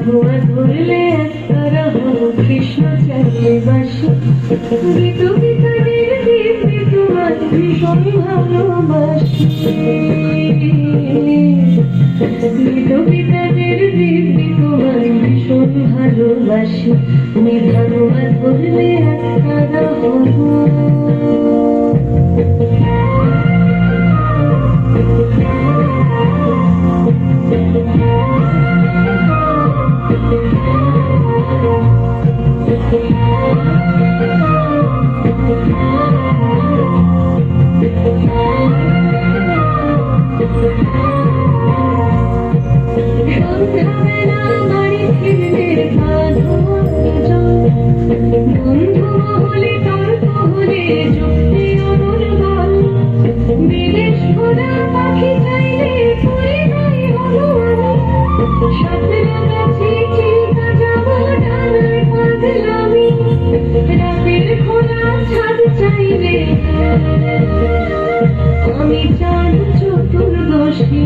ভগবান ধরলে তারা হলো কৃষ্ণ চাইলে বাসি ঋতু বিতানের দিব্যি তোমার ভীষণ ভালোবাসি ঋতু বিতানের দিব্যি তোমার ভীষণ ভালোবাসি তুমি ভগবান ধরলে তারা হলো বন্ধু মহলে তর্ক হলে যুক্তি অনুর্বল বিদেশ ঘোড়া পাখি চাইলে পড়ে নাই হলো সাথে লাগাচ্ছি চিন্তা যাব ডানায় পাগলামি রাতের খোলা ছাদ চাইলে আমি চাঁদ চতুর্দশী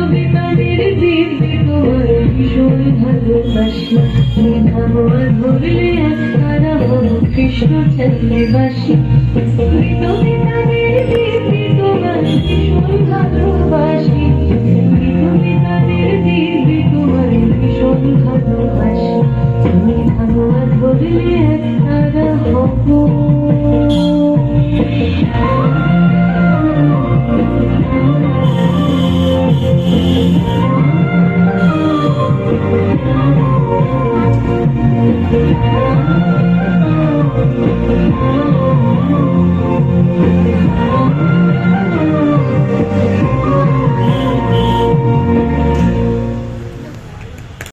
বিতানের দিব্যি তোমার ভীষণ ভালোবাসি ভগবান ধরলে তারা হলো কৃষ্ণ চাইলে বাসি বিতানের দিব্যি তোমার ভীষণ ভালোবাসি বিতানের দিব্যি তোমার ভীষণ ভালোবাসি তুমি ভগবান ধরলে তারা হবো